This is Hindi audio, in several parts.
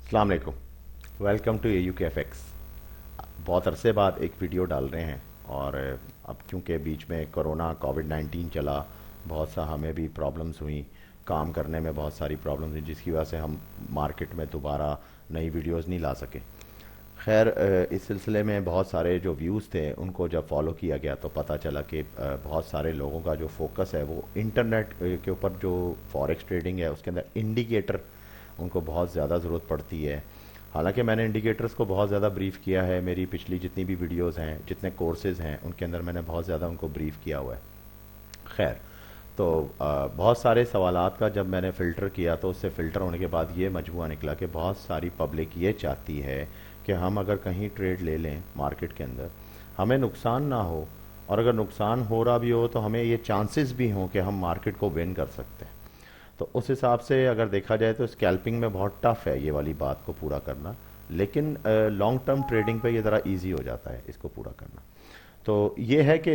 अस्सलाम वालेकुम। Welcome to AUKFX। बहुत अरसे बाद एक वीडियो डाल रहे हैं और अब क्योंकि बीच में कोरोना कोविड-19 चला, बहुत सा हमें भी प्रॉब्लम्स हुई, काम करने में बहुत सारी प्रॉब्लम्स हुई जिसकी वजह से हम मार्केट में दोबारा नई वीडियोस नहीं ला सके। खैर, इस सिलसिले में बहुत सारे जो व्यूज़ थे उनको जब फॉलो किया गया तो पता चला कि बहुत सारे लोगों का जो फोकस है वो इंटरनेट के ऊपर, जो फॉरेक्स ट्रेडिंग है उसके अंदर इंडिकेटर उनको बहुत ज़्यादा ज़रूरत पड़ती है। हालांकि मैंने इंडिकेटर्स को बहुत ज़्यादा ब्रीफ़ किया है, मेरी पिछली जितनी भी वीडियोस हैं, जितने कोर्सेज़ हैं उनके अंदर मैंने बहुत ज़्यादा उनको ब्रीफ़ किया हुआ है। खैर, तो बहुत सारे सवालात का जब मैंने फ़िल्टर किया तो उससे फ़िल्टर होने के बाद ये मजमूआ निकला कि बहुत सारी पब्लिक ये चाहती है कि हम अगर कहीं ट्रेड ले लें मार्केट के अंदर, हमें नुकसान ना हो, और अगर नुकसान हो रहा भी हो तो हमें ये चांसेस भी हों कि हम मार्केट को विन कर सकते हैं। तो उस हिसाब से अगर देखा जाए तो स्कैल्पिंग में बहुत टफ है ये वाली बात को पूरा करना, लेकिन लॉन्ग टर्म ट्रेडिंग पे ये ज़रा इजी हो जाता है इसको पूरा करना। तो ये है कि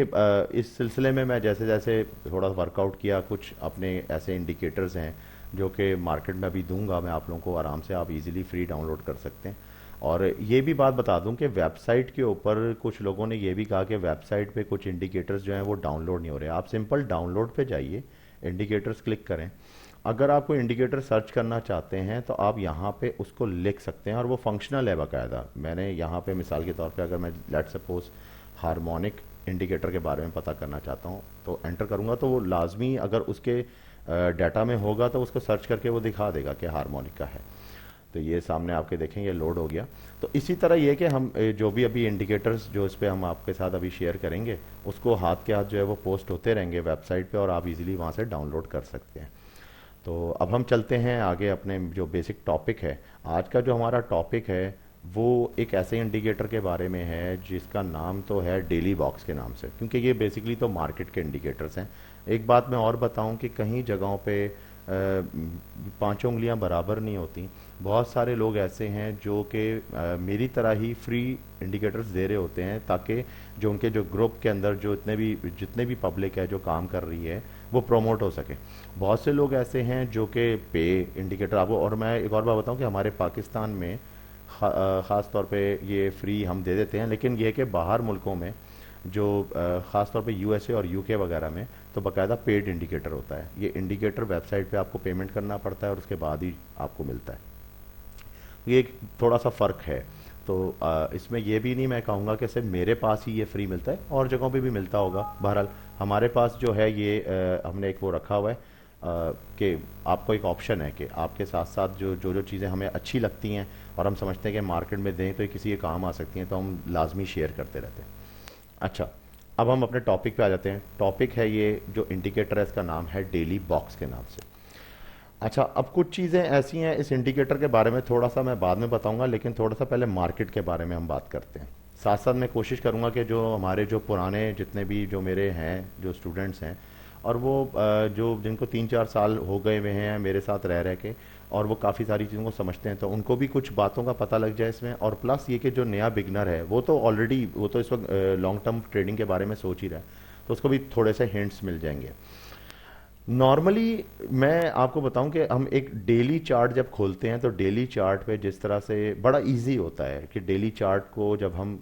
इस सिलसिले में मैं जैसे जैसे थोड़ा वर्कआउट किया, कुछ अपने ऐसे इंडिकेटर्स हैं जो कि मार्केट में अभी दूंगा मैं आप लोगों को, आराम से आप इजीली फ्री डाउनलोड कर सकते हैं। और ये भी बात बता दूं कि वेबसाइट के ऊपर कुछ लोगों ने ये भी कहा कि वेबसाइट पे कुछ इंडिकेटर्स जो हैं वो डाउनलोड नहीं हो रहे। आप सिंपल डाउनलोड पे जाइए, इंडिकेटर्स क्लिक करें। अगर आप कोई इंडिकेटर सर्च करना चाहते हैं तो आप यहाँ पे उसको लिख सकते हैं और वो फंक्शनल है बाकायदा। मैंने यहाँ पे मिसाल के तौर पे अगर मैं लेट सपोज हार्मोनिक इंडिकेटर के बारे में पता करना चाहता हूँ तो एंटर करूँगा तो वो लाजमी अगर उसके डाटा में होगा तो उसको सर्च करके वो दिखा देगा कि हार्मोनिक का है। तो ये सामने आपके देखें ये लोड हो गया। तो इसी तरह ये कि हम जो भी अभी इंडिकेटर्स जो इस पर हम आपके साथ अभी शेयर करेंगे उसको हाथ के हाथ जो है वो पोस्ट होते रहेंगे वेबसाइट पे और आप इजीली वहाँ से डाउनलोड कर सकते हैं। तो अब हम चलते हैं आगे, अपने जो बेसिक टॉपिक है। आज का जो हमारा टॉपिक है वो एक ऐसे इंडिकेटर के बारे में है जिसका नाम तो है डेली बॉक्स के नाम से, क्योंकि ये बेसिकली तो मार्केट के इंडिकेटर्स हैं। एक बात मैं और बताऊं कि कहीं जगहों पे पांचों उंगलियां बराबर नहीं होती। बहुत सारे लोग ऐसे हैं जो कि मेरी तरह ही फ्री इंडिकेटर्स दे रहे होते हैं ताकि जो उनके जो ग्रुप के अंदर जो जितने भी पब्लिक है जो काम कर रही है वो प्रमोट हो सके। बहुत से लोग ऐसे हैं जो कि पे इंडिकेटर आपको, और मैं एक और बात बताऊं कि हमारे पाकिस्तान में ख़ास तौर पे ये फ्री हम दे देते हैं, लेकिन ये है कि बाहर मुल्कों में जो ख़ास तौर पे USA और UK वगैरह में तो बाकायदा पेड इंडिकेटर होता है। ये इंडिकेटर वेबसाइट पे आपको पेमेंट करना पड़ता है और उसके बाद ही आपको मिलता है। ये एक थोड़ा सा फ़र्क है। तो इसमें ये भी नहीं मैं कहूँगा कि सिर्फ मेरे पास ही ये फ्री मिलता है, और जगहों पे भी मिलता होगा। बहरहाल हमारे पास जो है ये हमने एक वो रखा हुआ है कि आपको एक ऑप्शन है कि आपके साथ साथ जो जो जो चीज़ें हमें अच्छी लगती हैं और हम समझते हैं कि मार्केट में दें तो ये किसी के काम आ सकती हैं, तो हम लाजमी शेयर करते रहते हैं। अच्छा, अब हम अपने टॉपिक पे आ जाते हैं। टॉपिक है ये जो इंडिकेटर है इसका नाम है डेली बॉक्स के नाम से। अच्छा, अब कुछ चीज़ें ऐसी हैं इस इंडिकेटर के बारे में, थोड़ा सा मैं बाद में बताऊंगा, लेकिन थोड़ा सा पहले मार्केट के बारे में हम बात करते हैं। साथ साथ मैं कोशिश करूंगा कि जो हमारे जो पुराने जितने भी जो मेरे हैं जो स्टूडेंट्स हैं और वो जो जिनको 3-4 साल हो गए हुए हैं मेरे साथ रह रह के और वो काफ़ी सारी चीज़ों को समझते हैं, तो उनको भी कुछ बातों का पता लग जाए इसमें। और प्लस ये कि जो नया बिगनर है वो तो ऑलरेडी वो तो इस वक्त लॉन्ग टर्म ट्रेडिंग के बारे में सोच ही रहा है, तो उसको भी थोड़े से हिंट्स मिल जाएंगे। नॉर्मली मैं आपको बताऊं कि हम एक डेली चार्ट जब खोलते हैं तो डेली चार्ट पे जिस तरह से बड़ा इजी होता है कि डेली चार्ट को जब हम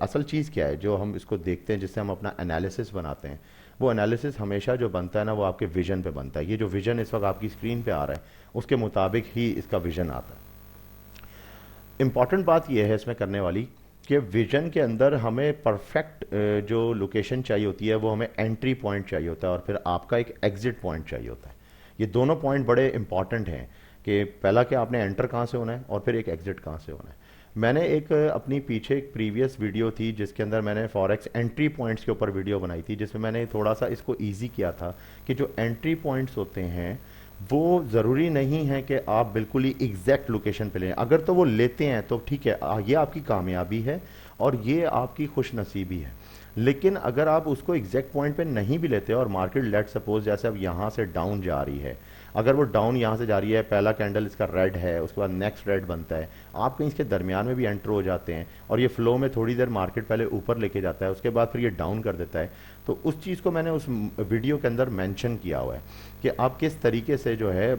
असल चीज़ क्या है जो हम इसको देखते हैं जिससे हम अपना एनालिसिस बनाते हैं, वो एनालिसिस हमेशा जो बनता है ना वो आपके विजन पे बनता है। ये जो विजन इस वक्त आपकी स्क्रीन पे आ रहा है उसके मुताबिक ही इसका विजन आता है। इंपॉर्टेंट बात यह है इसमें करने वाली कि विजन के अंदर हमें परफेक्ट जो लोकेशन चाहिए होती है वो हमें एंट्री पॉइंट चाहिए होता है और फिर आपका एक एग्जिट पॉइंट चाहिए होता है। ये दोनों पॉइंट बड़े इंपॉर्टेंट हैं कि पहला कि आपने एंटर कहाँ से होना है और फिर एक एग्जिट कहाँ से होना है। मैंने एक अपनी पीछे एक प्रीवियस वीडियो थी जिसके अंदर मैंने फॉरेक्स एंट्री पॉइंट्स के ऊपर वीडियो बनाई थी, जिसमें मैंने थोड़ा सा इसको ईजी किया था कि जो एंट्री पॉइंट्स होते हैं वो ज़रूरी नहीं है कि आप बिल्कुल ही एग्जैक्ट लोकेशन पे लें। अगर तो वो लेते हैं तो ठीक है, ये आपकी कामयाबी है और ये आपकी खुशनसीबी है। लेकिन अगर आप उसको एग्जैक्ट पॉइंट पे नहीं भी लेते और मार्केट लेट सपोज जैसे अब यहाँ से डाउन जा रही है, अगर वो डाउन यहाँ से जा रही है, पहला कैंडल इसका रेड है, उसके बाद नेक्स्ट रेड बनता है, आप कहीं इसके दरमियान में भी एंटर हो जाते हैं और ये फ्लो में थोड़ी देर मार्केट पहले ऊपर लेके जाता है, उसके बाद फिर ये डाउन कर देता है, तो उस चीज़ को मैंने उस वीडियो के अंदर मेंशन किया हुआ है कि आप किस तरीके से जो है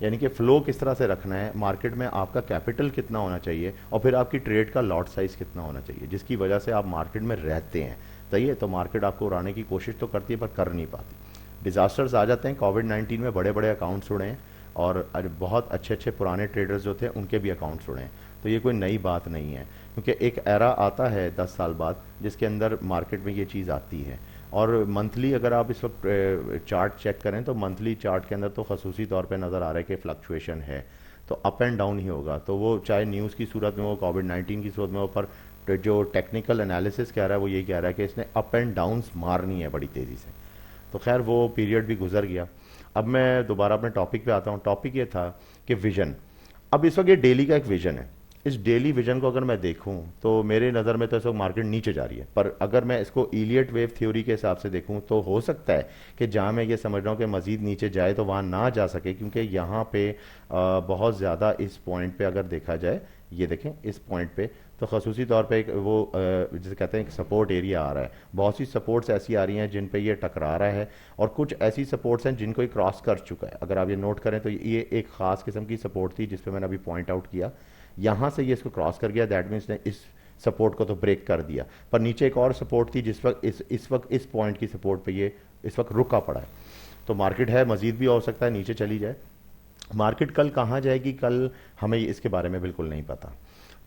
यानी कि फ़्लो किस तरह से रखना है मार्केट में, आपका कैपिटल कितना होना चाहिए और फिर आपकी ट्रेड का लॉट साइज़ कितना होना चाहिए, जिसकी वजह से आप मार्केट में रहते हैं। सही है, तो मार्केट आपको उड़ाने की कोशिश तो करती है पर कर नहीं पाती। डिज़ास्टर्स आ जाते हैं, कोविड-19 में बड़े बड़े अकाउंट्स उड़े हैं और बहुत अच्छे अच्छे पुराने ट्रेडर्स जो थे उनके भी अकाउंट्स उड़े हैं, तो ये कोई नई बात नहीं है, क्योंकि एक एरा आता है 10 साल बाद जिसके अंदर मार्केट में ये चीज़ आती है। और मंथली अगर आप इस वक्त चार्ट चेक करें तो मंथली चार्ट के अंदर तो खसूसी तौर पे नज़र आ रहा है कि फ्लक्चुएशन है, तो अप एंड डाउन ही होगा, तो वो चाहे न्यूज़ की सूरत में हो, कोविड-19 की सूरत में हो, पर जो टेक्निकल एनालिसिस कह रहा है वो यही कह रहा है कि इसने अप एंड डाउन्स मारनी है बड़ी तेज़ी से। तो खैर वो पीरियड भी गुजर गया। अब मैं दोबारा अपने टॉपिक पे आता हूँ। टॉपिक ये था कि विजन, अब इस वक्त ये डेली का एक विजन है, इस डेली विजन को अगर मैं देखूं तो मेरे नज़र में तो इस वक्त मार्केट नीचे जा रही है, पर अगर मैं इसको इलियट वेव थ्योरी के हिसाब से देखूं तो हो सकता है कि जहां मैं ये समझ रहा हूं कि मज़ीद नीचे जाए तो वहां ना जा सके, क्योंकि यहाँ पे बहुत ज़्यादा इस पॉइंट पे अगर देखा जाए, ये देखें इस पॉइंट पे तो खसूसी तौर पे एक वो जिसे कहते हैं एक सपोर्ट एरिया आ रहा है, बहुत सी सपोर्ट्स ऐसी आ रही हैं जिन पे ये टकरा रहा है और कुछ ऐसी सपोर्ट्स हैं जिनको ये क्रॉस कर चुका है। अगर आप ये नोट करें तो ये एक ख़ास किस्म की सपोर्ट थी जिस पे मैंने अभी पॉइंट आउट किया, यहाँ से ये इसको क्रॉस कर गया, दैट मीन्स ने इस सपोर्ट को तो ब्रेक कर दिया, पर नीचे एक और सपोर्ट थी जिस वक्त इस वक्त इस पॉइंट की सपोर्ट पे ये इस वक्त रुका पड़ा है। तो मार्केट है मजीद भी हो सकता है नीचे चली जाए। मार्केट कल कहाँ जाएगी, कल हमें इसके बारे में बिल्कुल नहीं पता।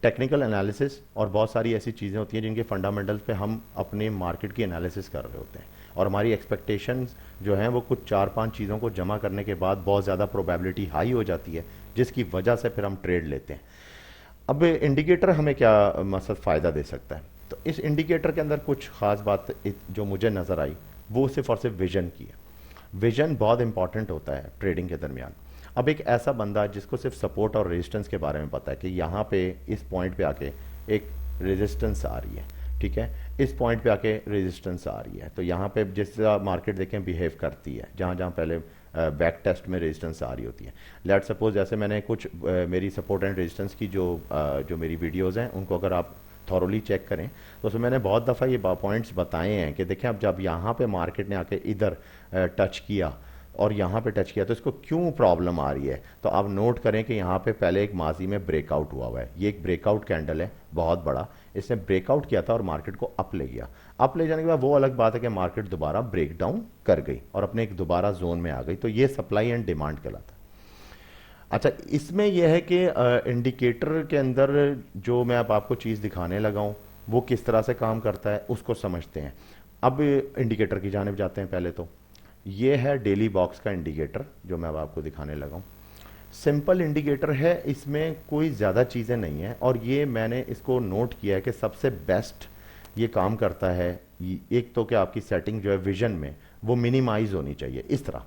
टेक्निकल एनालिसिस और बहुत सारी ऐसी चीज़ें होती हैं जिनके फंडामेंटल्स पे हम अपने मार्केट की एनालिसिस कर रहे होते हैं और हमारी एक्सपेक्टेशंस जो हैं वो कुछ 4-5 चीज़ों को जमा करने के बाद बहुत ज़्यादा प्रोबेबिलिटी हाई हो जाती है, जिसकी वजह से फिर हम ट्रेड लेते हैं। अब इंडिकेटर हमें क्या मकसद फ़ायदा दे सकता है, तो इस इंडिकेटर के अंदर कुछ ख़ास बात जो मुझे नज़र आई वो सिर्फ और सिर्फ विजन की है। विजन बहुत इंपॉर्टेंट होता है ट्रेडिंग के दरमियान। अब एक ऐसा बंदा जिसको सिर्फ सपोर्ट और रेजिस्टेंस के बारे में पता है कि यहाँ पे इस पॉइंट पे आके एक रेजिस्टेंस आ रही है, ठीक है, इस पॉइंट पे आके रेजिस्टेंस आ रही है, तो यहाँ पे जिस तरह मार्केट देखें बिहेव करती है, जहाँ जहाँ पहले बैक टेस्ट में रेजिस्टेंस आ रही होती है। लेट सपोज जैसे मैंने कुछ मेरी सपोर्ट एंड रेजिस्टेंस की जो मेरी वीडियोज़ हैं उनको अगर आप थॉरली चेक करें तो उसमें मैंने बहुत दफ़ा ये पॉइंट्स बताए हैं कि देखें अब जब यहाँ पे मार्केट ने आके इधर टच किया और यहाँ पे टच किया तो इसको क्यों प्रॉब्लम आ रही है, तो आप नोट करें कि यहाँ पे पहले एक माजी में ब्रेकआउट हुआ है, ये एक ब्रेकआउट कैंडल है बहुत बड़ा, इसने ब्रेकआउट किया था और मार्केट को अप ले गया। अप ले जाने के बाद वो अलग बात है कि मार्केट दोबारा ब्रेक डाउन कर गई और अपने एक दोबारा जोन में आ गई, तो ये सप्लाई एंड डिमांड कहलाता है। अच्छा, इसमें यह है कि इंडिकेटर के अंदर जो मैं अब आपको चीज़ दिखाने लगा हूँ वो किस तरह से काम करता है उसको समझते हैं। अब इंडिकेटर की जानिब जाते हैं। पहले तो ये है डेली बॉक्स का इंडिकेटर जो मैं अब आपको दिखाने लगा हूँ। सिंपल इंडिकेटर है, इसमें कोई ज़्यादा चीज़ें नहीं हैं और ये मैंने इसको नोट किया है कि सबसे बेस्ट ये काम करता है। एक तो कि आपकी सेटिंग जो है विजन में वो मिनिमाइज होनी चाहिए, इस तरह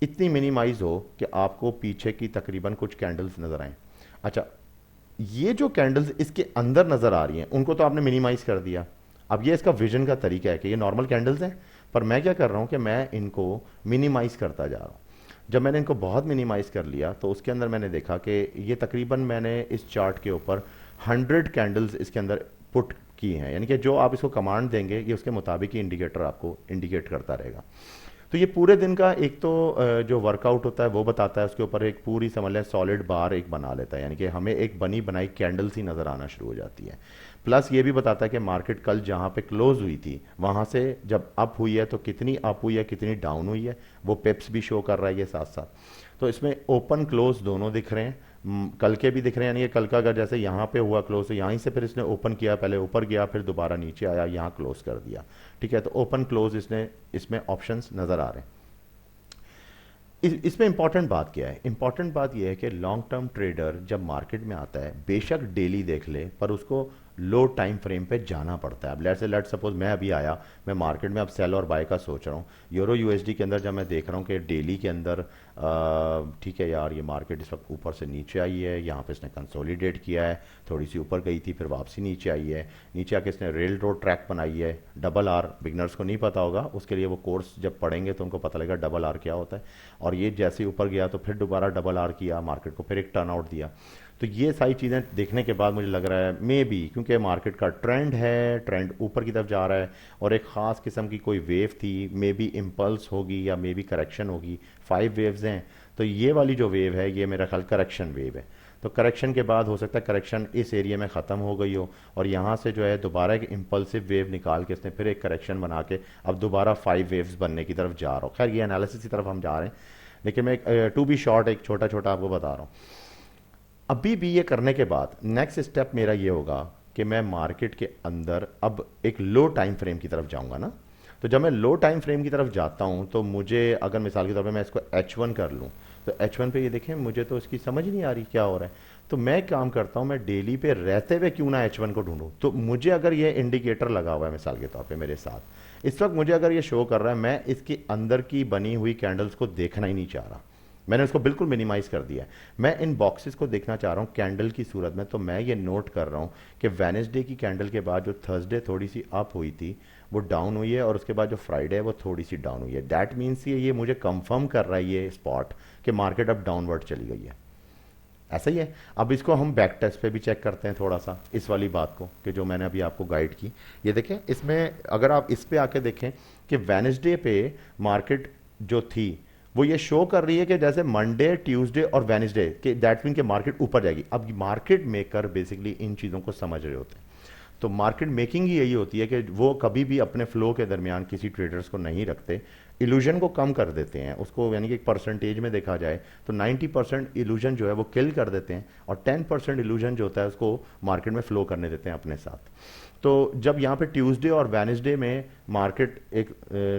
इतनी मिनिमाइज हो कि आपको पीछे की तकरीबन कुछ कैंडल्स नज़र आएँ। अच्छा, ये जो कैंडल्स इसके अंदर नज़र आ रही हैं उनको तो आपने मिनिमाइज कर दिया। अब ये इसका विजन का तरीका है कि ये नॉर्मल कैंडल्स हैं, पर मैं क्या कर रहा हूं कि मैं इनको मिनिमाइज करता जा रहा हूं। जब मैंने इनको बहुत मिनिमाइज कर लिया तो उसके अंदर मैंने देखा कि ये तकरीबन मैंने इस चार्ट के ऊपर 100 कैंडल्स इसके अंदर पुट की हैं, यानी कि जो आप इसको कमांड देंगे ये उसके मुताबिक ही इंडिकेटर आपको इंडिकेट करता रहेगा। तो ये पूरे दिन का एक तो जो वर्कआउट होता है वो बताता है, उसके ऊपर एक पूरी समझ लें सॉलिड बार एक बना लेता है, यानी कि हमें एक बनी बनाई कैंडल्स ही नज़र आना शुरू हो जाती है। प्लस ये भी बताता है कि मार्केट कल जहाँ पे क्लोज हुई थी वहाँ से जब अप हुई है तो कितनी अप हुई है कितनी डाउन हुई है, वो पिप्स भी शो कर रहा है ये साथ साथ। तो इसमें ओपन क्लोज दोनों दिख रहे हैं, कल के भी दिख रहे हैं, यानी कि कल का अगर जैसे यहाँ पे हुआ क्लोज तो यहीं से फिर इसने ओपन किया, पहले ऊपर गया फिर दोबारा नीचे आया, यहाँ क्लोज कर दिया, ठीक है। तो ओपन क्लोज इसने इसमें ऑप्शंस नज़र आ रहे हैं। इसमें इंपॉर्टेंट बात क्या है, इंपॉर्टेंट बात यह है कि लॉन्ग टर्म ट्रेडर जब मार्केट में आता है बेशक डेली देख ले पर उसको लो टाइम फ्रेम पे जाना पड़ता है। अब लेट सपोज मैं अभी आया, मैं मार्केट में अब सेल और बाय का सोच रहा हूँ, यूरो यूएसडी के अंदर जब मैं देख रहा हूँ कि डेली के अंदर ठीक है यार, ये मार्केट इस वक्त ऊपर से नीचे आई है, यहाँ पे इसने कंसोलिडेट किया है, थोड़ी सी ऊपर गई थी फिर वापसी नीचे आई है, नीचे आके इसने रेल रोड ट्रैक बनाई है, डबल आर। बिगनर्स को नहीं पता होगा, उसके लिए वो कोर्स जब पढ़ेंगे तो उनको पता लगेगा डबल आर क्या होता है। और ये जैसे ही ऊपर गया तो फिर दोबारा डबल आर किया, मार्केट को फिर एक टर्न आउट दिया। तो ये सारी चीज़ें देखने के बाद मुझे लग रहा है मे बी, क्योंकि मार्केट का ट्रेंड है, ट्रेंड ऊपर की तरफ जा रहा है और एक ख़ास किस्म की कोई वेव थी, मे बी इम्पल्स होगी या मे बी करेक्शन होगी। 5 वेव्स हैं, तो ये वाली जो वेव है ये मेरा ख्याल करेक्शन वेव है। तो करेक्शन के बाद हो सकता है करेक्शन इस एरिया में ख़त्म हो गई हो और यहाँ से जो है दोबारा एक इम्पल्सिव वेव निकाल के इसने फिर एक करेक्शन बना के अब दोबारा 5 वेव्स बनने की तरफ जा रहा हो। खैर ये एनालिसिस की तरफ हम जा रहे हैं, लेकिन मैं टू बी शॉर्ट एक छोटा छोटा आपको बता रहा हूँ। अभी भी ये करने के बाद नेक्स्ट स्टेप मेरा ये होगा कि मैं मार्केट के अंदर अब एक लो टाइम फ्रेम की तरफ जाऊंगा ना। तो जब मैं लो टाइम फ्रेम की तरफ जाता हूं तो मुझे अगर मिसाल के तौर पे मैं इसको H1 कर लूं, तो H1 पे ये देखें मुझे तो इसकी समझ नहीं आ रही क्या हो रहा है। तो मैं काम करता हूं, मैं डेली पे रहते हुए क्यों ना H1 को ढूंढूं। तो मुझे अगर ये इंडिकेटर लगा हुआ है मिसाल के तौर पे मेरे साथ इस वक्त, मुझे अगर ये शो कर रहा है, मैं इसके अंदर की बनी हुई कैंडल्स को देखना ही नहीं चाह रहा, मैंने उसको बिल्कुल मिनिमाइज कर दिया है। मैं इन बॉक्सेस को देखना चाह रहा हूँ कैंडल की सूरत में। तो मैं ये नोट कर रहा हूँ कि वेडनेसडे की कैंडल के बाद जो थर्सडे थोड़ी सी अप हुई थी वो डाउन हुई है और उसके बाद जो फ्राइडे है वो थोड़ी सी डाउन हुई है। दैट मीन्स ये मुझे कंफर्म कर रहा है ये स्पॉट कि मार्केट अब डाउनवर्ड चली गई है। ऐसा ही है। अब इसको हम बैक टेस्ट पे भी चेक करते हैं थोड़ा सा, इस वाली बात को कि जो मैंने अभी आपको गाइड की। ये देखें, इसमें अगर आप इस पे आके देखें कि वेडनेसडे पे मार्केट जो थी वो ये शो कर रही है कि जैसे मंडे, ट्यूसडे और वेडनेसडे के दैट मीन के मार्केट ऊपर जाएगी। अब मार्केट मेकर बेसिकली इन चीज़ों को समझ रहे होते हैं। तो मार्केट मेकिंग ही यही होती है कि वो कभी भी अपने फ्लो के दरमियान किसी ट्रेडर्स को नहीं रखते, इल्यूजन को कम कर देते हैं उसको, यानी कि एक परसेंटेज में देखा जाए तो 90% इल्यूजन जो है वो किल कर देते हैं और 10% इल्यूजन जो होता है उसको मार्केट में फ्लो करने देते हैं अपने साथ। तो जब यहाँ पे ट्यूसडे और वेडनेसडे में मार्केट एक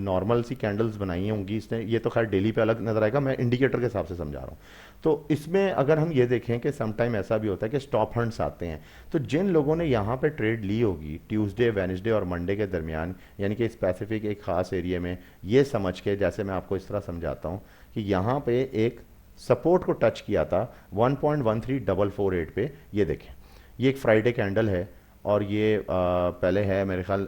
नॉर्मल सी कैंडल्स बनाई होंगी इसने, ये तो खैर डेली पे अलग नजर आएगा, मैं इंडिकेटर के हिसाब से समझा रहा हूँ। तो इसमें अगर हम ये देखें कि समटाइम ऐसा भी होता है कि स्टॉप हंट्स आते हैं, तो जिन लोगों ने यहाँ पे ट्रेड ली होगी ट्यूसडे, वेडनेसडे और मंडे के दरमियान, यानी कि स्पेसिफिक एक खास एरिया में, ये समझ के जैसे मैं आपको इस तरह समझाता हूँ कि यहाँ पे एक सपोर्ट को टच किया था 1.13448 पे। ये देखें, ये एक फ्राइडे कैंडल है और ये पहले है मेरे ख्याल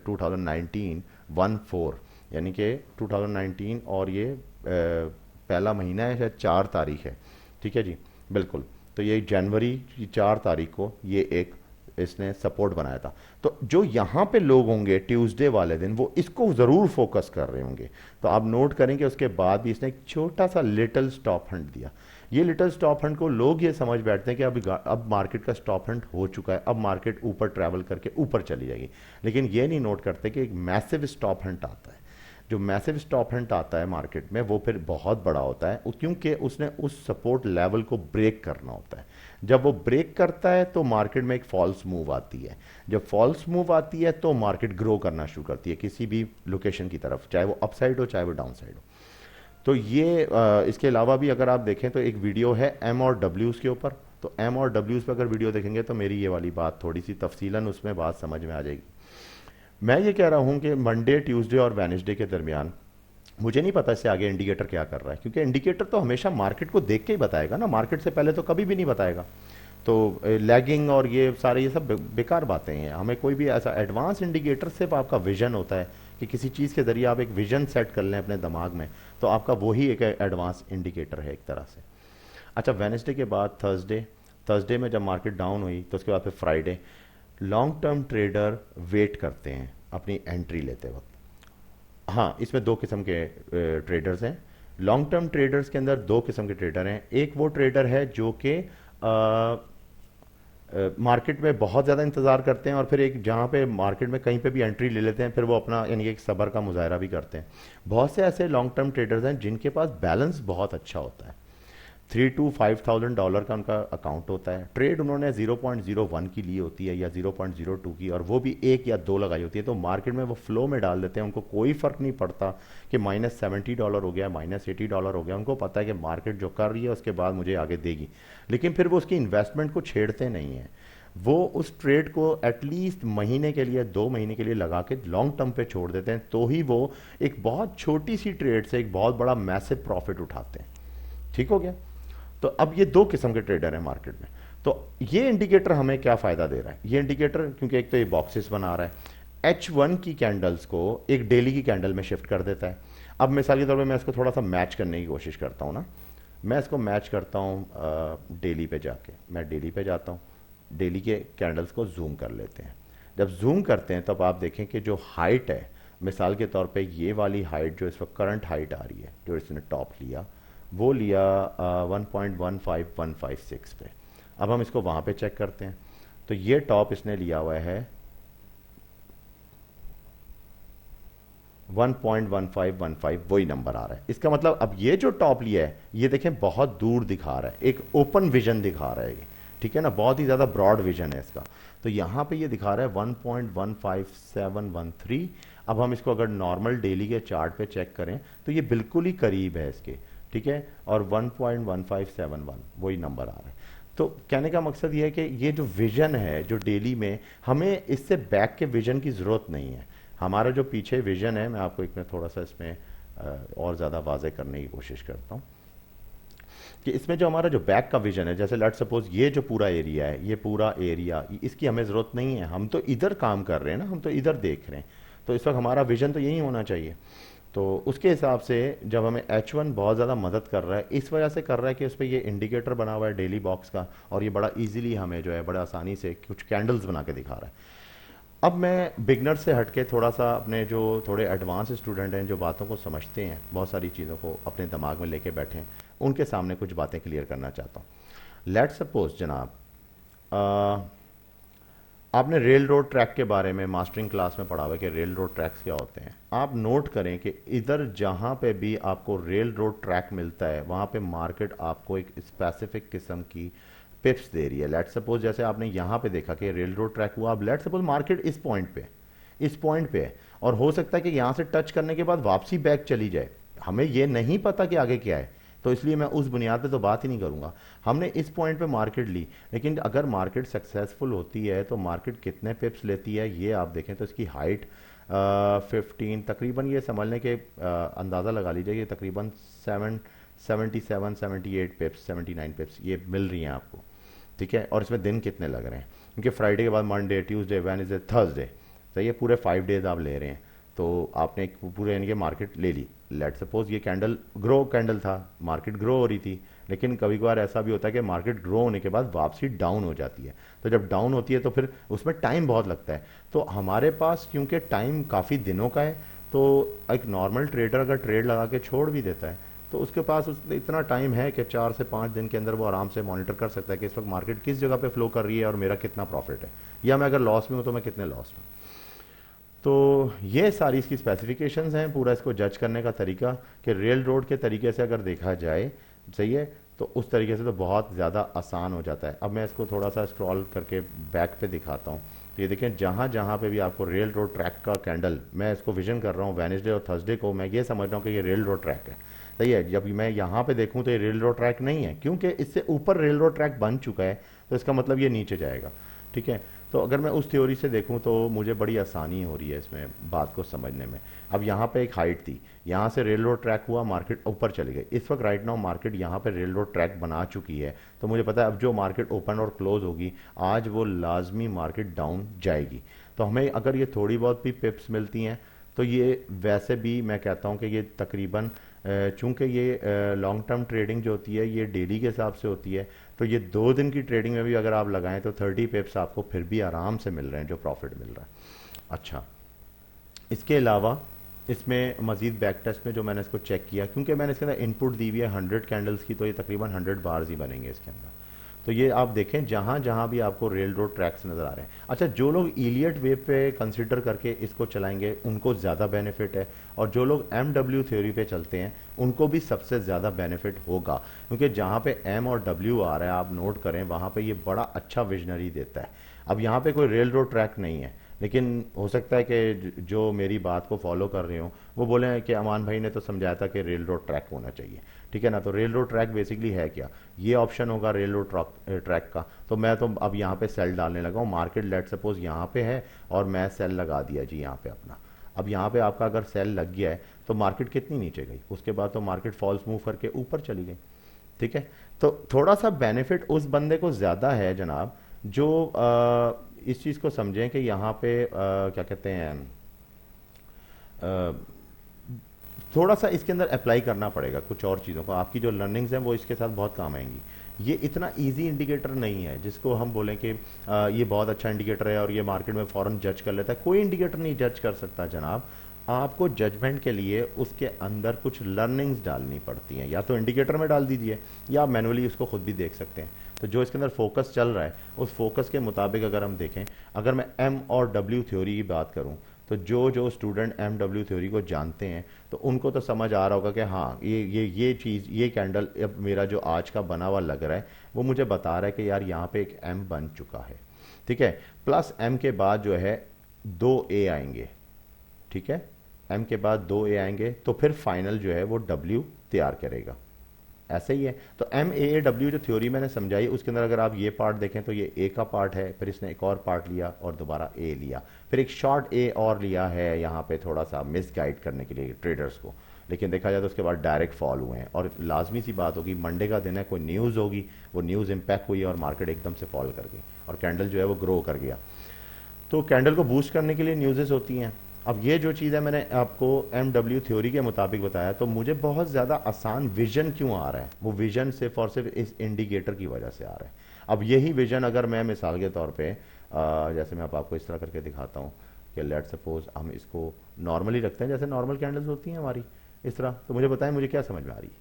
2019 14, यानी कि 2019 और ये पहला महीना है, शायद 4 तारीख है। ठीक है जी, बिल्कुल। तो ये जनवरी की 4 तारीख को ये एक इसने सपोर्ट बनाया था। तो जो यहाँ पे लोग होंगे ट्यूसडे वाले दिन वो इसको ज़रूर फोकस कर रहे होंगे। तो आप नोट करेंगे उसके बाद भी इसने एक छोटा सा लिटिल स्टॉप हंट दिया। ये लिटिल स्टॉप हंट को लोग ये समझ बैठते हैं कि अब मार्केट का स्टॉप हंट हो चुका है, अब मार्केट ऊपर ट्रैवल करके ऊपर चली जाएगी। लेकिन ये नहीं नोट करते कि एक मैसिव स्टॉप हंट आता है। जो मैसिव स्टॉप हंट आता है मार्केट में वो फिर बहुत बड़ा होता है, क्योंकि उसने उस सपोर्ट लेवल को ब्रेक करना होता है। जब वो ब्रेक करता है तो मार्केट में एक फॉल्स मूव आती है। जब फॉल्स मूव आती है तो मार्केट ग्रो करना शुरू करती है किसी भी लोकेशन की तरफ, चाहे वो अपसाइड हो चाहे वो डाउन साइड हो। तो ये इसके अलावा भी अगर आप देखें तो एक वीडियो है एम और डब्ल्यूज के ऊपर। तो एम और डब्ल्यूज पे अगर वीडियो देखेंगे तो मेरी ये वाली बात थोड़ी सी तफसीलन उसमें बात समझ में आ जाएगी। मैं ये कह रहा हूँ कि मंडे, ट्यूसडे और वेडनेसडे के दरमियान मुझे नहीं पता इससे आगे इंडिकेटर क्या कर रहा है, क्योंकि इंडिकेटर तो हमेशा मार्केट को देख के ही बताएगा ना, मार्केट से पहले तो कभी भी नहीं बताएगा। तो लैगिंग और ये सारे ये सब बेकार बातें हैं। हमें कोई भी ऐसा एडवांस इंडिकेटर, सिर्फ आपका विजन होता है कि किसी चीज़ के जरिए आप एक विजन सेट कर लें अपने दिमाग में, तो आपका वही एक एडवांस इंडिकेटर है एक तरह से। अच्छा, वेडनेसडे के बाद थर्सडे में जब मार्केट डाउन हुई तो उसके बाद फिर Friday. Long term trader wait करते हैं अपनी एंट्री लेते वक्त। हाँ, इसमें दो किस्म के ट्रेडर्स हैं। लॉन्ग टर्म ट्रेडर्स के अंदर दो किस्म के ट्रेडर हैं। एक वो ट्रेडर है जो कि मार्केट में बहुत ज़्यादा इंतज़ार करते हैं और फिर एक जहाँ पे मार्केट में कहीं पे भी एंट्री ले लेते हैं, फिर वो अपना यानी कि एक सब्र का मुजाहरा भी करते हैं। बहुत से ऐसे लॉन्ग टर्म ट्रेडर्स हैं जिनके पास बैलेंस बहुत अच्छा होता है। $3,000 to $5,000 का उनका अकाउंट होता है। ट्रेड उन्होंने 0.01 की ली होती है या 0.02 की, और वो भी एक या दो लगाई होती है। तो मार्केट में वो फ्लो में डाल देते हैं, उनको कोई फ़र्क नहीं पड़ता कि -$70 हो गया, -$80 हो गया। उनको पता है कि मार्केट जो कर रही है उसके बाद मुझे आगे देगी, लेकिन फिर वो उसकी इन्वेस्टमेंट को छेड़ते नहीं हैं। वो उस ट्रेड को एटलीस्ट महीने के लिए, 2 महीने के लिए लगा के लॉन्ग टर्म पे छोड़ देते हैं, तो ही वो एक बहुत छोटी सी ट्रेड से एक बहुत बड़ा मैसिव प्रॉफिट उठाते हैं। ठीक हो गया। तो अब ये दो किस्म के ट्रेडर हैं मार्केट में। तो ये इंडिकेटर हमें क्या फायदा दे रहा है, ये इंडिकेटर क्योंकि एक तो ये बॉक्सेस बना रहा है, H1 की कैंडल्स को एक डेली की कैंडल में शिफ्ट कर देता है। अब मिसाल के तौर पे मैं इसको थोड़ा सा मैच करने की कोशिश करता हूँ ना, मैं इसको मैच करता हूँ डेली पे जाके, मैं डेली पे जाता हूँ, डेली के कैंडल्स को जूम कर लेते हैं। जब जूम करते हैं तब आप देखें कि जो हाइट है, मिसाल के तौर पे ये वाली हाइट जो इस वक्त करंट हाइट आ रही है, जो इसने टॉप लिया, वो लिया 1.15156 पे। अब हम इसको वहाँ पे चेक करते हैं, तो ये टॉप इसने लिया हुआ है 1.1515, वही नंबर आ रहा है। इसका मतलब अब ये जो टॉप लिया है ये देखें बहुत दूर दिखा रहा है, एक ओपन विजन दिखा रहा है ये, ठीक है ना, बहुत ही ज़्यादा ब्रॉड विजन है इसका। तो यहाँ पे ये दिखा रहा है 1.15713। अब हम इसको अगर नॉर्मल डेली के चार्ट पे चेक करें तो ये बिल्कुल ही करीब है इसके, ठीक है, और 1.1571 वही नंबर आ रहा है। तो कहने का मकसद ये है कि ये जो विजन है जो डेली में, हमें इससे बैक के विजन की ज़रूरत नहीं है। हमारा जो पीछे विजन है, मैं आपको एक में थोड़ा सा इसमें और ज़्यादा वाजे करने की कोशिश करता हूँ कि इसमें जो हमारा जो बैक का विजन है, जैसे लेट्स सपोज ये जो पूरा एरिया है, ये पूरा एरिया, इसकी हमें ज़रूरत नहीं है, हम तो इधर काम कर रहे हैं ना, हम तो इधर देख रहे हैं, तो इस वक्त हमारा विजन तो यही होना चाहिए। तो उसके हिसाब से जब हमें H1 बहुत ज़्यादा मदद कर रहा है, इस वजह से कर रहा है कि उस पर ये इंडिकेटर बना हुआ है डेली बॉक्स का, और ये बड़ा इजीली हमें जो है बड़ा आसानी से कुछ कैंडल्स बना के दिखा रहा है। अब मैं बिगनर से हटके थोड़ा सा अपने जो थोड़े एडवांस स्टूडेंट हैं, जो बातों को समझते हैं, बहुत सारी चीज़ों को अपने दिमाग में लेके बैठे हैं, उनके सामने कुछ बातें क्लियर करना चाहता हूँ। लेट्स सपोज जनाब, आपने रेल रोड ट्रैक के बारे में मास्टरिंग क्लास में पढ़ा हुआ है कि रेल रोड ट्रैक्स क्या होते हैं। आप नोट करें कि इधर जहाँ पे भी आपको रेल रोड ट्रैक मिलता है वहाँ पे मार्केट आपको एक स्पेसिफिक किस्म की पिप्स दे रही है। लेट सपोज जैसे आपने यहाँ पे देखा कि रेल रोड ट्रैक हुआ, अब लेट सपोज मार्केट इस पॉइंट पे है, और हो सकता है कि यहाँ से टच करने के बाद वापसी बैक चली जाए, हमें ये नहीं पता कि आगे क्या है, तो इसलिए मैं उस बुनियाद पे तो बात ही नहीं करूंगा। हमने इस पॉइंट पे मार्केट ली, लेकिन अगर मार्केट सक्सेसफुल होती है तो मार्केट कितने पिप्स लेती है ये आप देखें, तो इसकी हाइट 15 तकरीबन, ये समझ लें कि अंदाज़ा लगा लीजिए कि तकरीबन 77 78 पिप्स 79 पिप्स ये मिल रही हैं आपको, ठीक है। और इसमें दिन कितने लग रहे हैं, क्योंकि फ्राइडे के बाद मंडे, ट्यूसडे, वेडनेसडे, थर्सडे, सही है, पूरे 5 डेज आप ले रहे हैं। तो आपने एक पूरे यानी कि मार्केट ले ली। लेट सपोज ये कैंडल ग्रो कैंडल था, मार्केट ग्रो हो रही थी, लेकिन कभी कभार ऐसा भी होता है कि मार्केट ग्रो होने के बाद वापसी डाउन हो जाती है। तो जब डाउन होती है तो फिर उसमें टाइम बहुत लगता है। तो हमारे पास क्योंकि टाइम काफ़ी दिनों का है, तो एक नॉर्मल ट्रेडर अगर ट्रेड लगा के छोड़ भी देता है तो उसके पास इतना टाइम है कि 4 से 5 दिन के अंदर वो आराम से मॉनिटर कर सकता है कि इस वक्त मार्केट किस जगह पे फ्लो कर रही है और मेरा कितना प्रॉफिट है, या मैं अगर लॉस में हूँ तो मैं कितने लॉस में। तो ये सारी इसकी स्पेसिफिकेशंस हैं, पूरा इसको जज करने का तरीका कि रेल रोड के तरीके से अगर देखा जाए, सही है, तो उस तरीके से तो बहुत ज़्यादा आसान हो जाता है। अब मैं इसको थोड़ा सा स्क्रॉल करके बैक पे दिखाता हूँ, तो ये देखें जहाँ जहाँ पे भी आपको रेल रोड ट्रैक का कैंडल, मैं इसको विजन कर रहा हूँ वेडनेसडे और थर्सडे को, मैं ये समझ रहा हूँ कि ये रेल रोड ट्रैक है, सही है। जब मैं यहाँ पे देखूँ तो ये रेल रोड ट्रैक नहीं है, क्योंकि इससे ऊपर रेल रोड ट्रैक बन चुका है, तो इसका मतलब ये नीचे जाएगा, ठीक है। तो अगर मैं उस थ्योरी से देखूं तो मुझे बड़ी आसानी हो रही है इसमें बात को समझने में। अब यहाँ पे एक हाइट थी, यहाँ से रेल रोड ट्रैक हुआ, मार्केट ऊपर चली गई, इस वक्त राइट नाउ मार्केट यहाँ पे रेल रोड ट्रैक बना चुकी है, तो मुझे पता है अब जो मार्केट ओपन और क्लोज होगी आज वो लाजमी मार्केट डाउन जाएगी। तो हमें अगर ये थोड़ी बहुत भी पिप्स मिलती हैं तो ये वैसे भी मैं कहता हूँ कि ये तकरीबन, चूंकि ये लॉन्ग टर्म ट्रेडिंग जो होती है ये डेली के हिसाब से होती है, तो ये 2 दिन की ट्रेडिंग में भी अगर आप लगाएं तो 30 पिप्स आपको फिर भी आराम से मिल रहे हैं, जो प्रॉफिट मिल रहा है। अच्छा, इसके अलावा इसमें मजीद बैक टेस्ट में जो मैंने इसको चेक किया, क्योंकि मैंने इसके अंदर इनपुट दी हुई है 100 कैंडल्स की, तो ये तकरीबन 100 बार्स ही बनेंगे इसके अंदर। तो ये आप देखें जहाँ जहाँ भी आपको रेल रोड ट्रैक्स नज़र आ रहे हैं। अच्छा, जो लोग इलियट वेव पे कंसिडर करके इसको चलाएंगे उनको ज़्यादा बेनिफिट है, और जो लोग MW थ्योरी पे चलते हैं उनको भी सबसे ज़्यादा बेनिफिट होगा, क्योंकि जहाँ पे M और W आ रहा है आप नोट करें वहाँ पे ये बड़ा अच्छा विजनरी देता है। अब यहाँ पे कोई रेल रोड ट्रैक नहीं है, लेकिन हो सकता है कि जो मेरी बात को फॉलो कर रहे हो वो बोले कि अमान भाई ने तो समझाया था कि रेल रोड ट्रैक होना चाहिए, ठीक है ना। तो रेल रोड ट्रैक बेसिकली है क्या, ये ऑप्शन होगा रेल रोड ट्रैक का। तो मैं तो अब यहाँ पे सेल डालने लगा हूँ, मार्केट लेट सपोज यहाँ पे है और मैं सेल लगा दिया जी यहाँ पे अपना। अब यहाँ पे आपका अगर सेल लग गया है तो मार्केट कितनी नीचे गई, उसके बाद तो मार्केट फॉल्स मूव करके ऊपर चली गई, ठीक है। तो थोड़ा सा बेनिफिट उस बंदे को ज़्यादा है जनाब, जो इस चीज़ को समझें कि यहाँ पे क्या कहते हैं, थोड़ा सा इसके अंदर अप्लाई करना पड़ेगा कुछ और चीज़ों को। आपकी जो लर्निंग्स हैं वो इसके साथ बहुत काम आएंगी। ये इतना इजी इंडिकेटर नहीं है जिसको हम बोलें कि ये बहुत अच्छा इंडिकेटर है और ये मार्केट में फौरन जज कर लेता है। कोई इंडिकेटर नहीं जज कर सकता जनाब। आपको जजमेंट के लिए उसके अंदर कुछ लर्निंग्स डालनी पड़ती हैं, या तो इंडिकेटर में डाल दीजिए या आप मैनुअली उसको खुद भी देख सकते हैं। तो जो इसके अंदर फोकस चल रहा है उस फोकस के मुताबिक अगर हम देखें, अगर मैं एम और डब्ल्यू थ्योरी की बात करूं, तो जो जो स्टूडेंट एम डब्ल्यू थ्योरी को जानते हैं तो उनको तो समझ आ रहा होगा कि हाँ ये चीज़, ये कैंडल अब मेरा जो आज का बना हुआ लग रहा है वो मुझे बता रहा है कि यार यहाँ पे एक एम बन चुका है। ठीक है, प्लस एम के बाद जो है 2 ए आएंगे। ठीक है, एम के बाद 2 ए आएंगे तो फिर फाइनल जो है वो डब्ल्यू तैयार करेगा। ऐसे ही है। तो एम ए डब्ल्यू जो थ्योरी मैंने समझाई उसके अंदर अगर आप ये पार्ट देखें तो ये ए का पार्ट है, फिर इसने एक और पार्ट लिया और दोबारा ए लिया, फिर एक शॉर्ट ए और लिया है यहाँ पे थोड़ा सा मिस गाइड करने के लिए ट्रेडर्स को। लेकिन देखा जाए तो उसके बाद डायरेक्ट फॉल हुए हैं और लाजमी सी बात होगी मंडे का दिन है, कोई न्यूज़ होगी, वो न्यूज़ इम्पैक्ट हुई और मार्केट एकदम से फॉल कर गई और कैंडल जो है वो ग्रो कर गया। तो कैंडल को बूस्ट करने के लिए न्यूज़ेस होती हैं। अब ये जो चीज़ है मैंने आपको एम डब्ल्यू थ्योरी के मुताबिक बताया, तो मुझे बहुत ज़्यादा आसान विजन क्यों आ रहा है, वो विजन सिर्फ और सिर्फ इस इंडिकेटर की वजह से आ रहा है। अब यही विजन अगर मैं मिसाल के तौर पे जैसे मैं अब आपको इस तरह करके दिखाता हूँ कि लेट सपोज हम इसको नॉर्मली रखते हैं, जैसे नॉर्मल कैंडल्स होती हैं हमारी इस तरह, तो मुझे बताएं मुझे क्या समझ में आ रही है।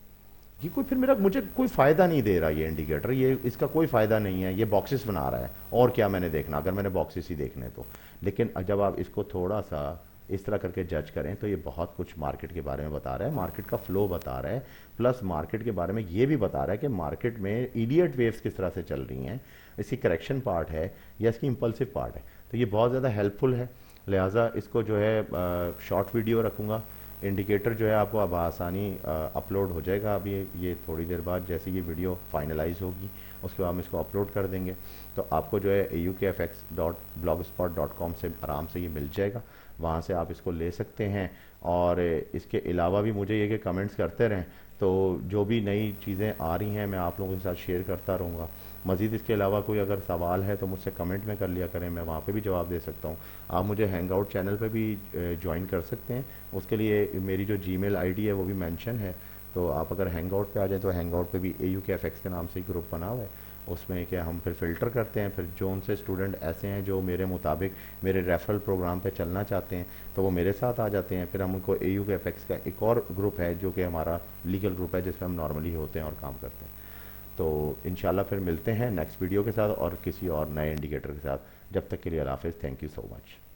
ये कोई फिर मेरा मुझे कोई फ़ायदा नहीं दे रहा ये इंडिकेटर, ये इसका कोई फ़ायदा नहीं है, ये बॉक्सेस बना रहा है और क्या मैंने देखना अगर मैंने बॉक्सेस ही देखने तो। लेकिन जब आप इसको थोड़ा सा इस तरह करके जज करें तो ये बहुत कुछ मार्केट के बारे में बता रहा है, मार्केट का फ्लो बता रहा है, प्लस मार्केट के बारे में ये भी बता रहा है कि मार्केट में इडियट वेव्स किस तरह से चल रही हैं, इसकी करेक्शन पार्ट है या इसकी इंपल्सिव पार्ट है। तो ये बहुत ज़्यादा हेल्पफुल है। लिहाजा इसको जो है शॉर्ट वीडियो रखूँगा। इंडिकेटर जो है आपको अब आसानी अपलोड हो जाएगा अभी ये थोड़ी देर बाद, जैसे ये वीडियो फाइनलाइज होगी उसके बाद हम इसको अपलोड कर देंगे। तो आपको जो है ukfx.blogspot.com से आराम से ये मिल जाएगा, वहाँ से आप इसको ले सकते हैं। और इसके अलावा भी मुझे ये कि कमेंट्स करते रहें, तो जो भी नई चीज़ें आ रही हैं मैं आप लोगों के साथ शेयर करता रहूँगा। मज़ीद इसके अलावा कोई अगर सवाल है तो मुझसे कमेंट में कर लिया करें, मैं वहाँ पे भी जवाब दे सकता हूँ। आप मुझे हैंग आउट चैनल पे भी ज्वाइन कर सकते हैं, उसके लिए मेरी जो जीमेल आईडी है वो भी मेंशन है। तो आप अगर हैंग आउट पे आ जाएँ तो हैंग आउट पे भी AUKFX के नाम से एक ग्रुप बना हुआ है, उसमें क्या हम फिर फ़िल्टर करते हैं, फिर जो उनसे स्टूडेंट ऐसे हैं जो मेरे मुताबिक मेरे रेफरल प्रोग्राम पे चलना चाहते हैं तो वो मेरे साथ आ जाते हैं। फिर हम उनको AUKFX का एक और ग्रुप है जो कि हमारा लीगल ग्रुप है जिसमें हम नॉर्मली होते हैं और काम करते हैं। तो इंशाल्लाह फिर मिलते हैं नेक्स्ट वीडियो के साथ और किसी और नए इंडिकेटर के साथ। जब तक के लिए अल्लाह हाफ़िज़, थैंक यू सो मच।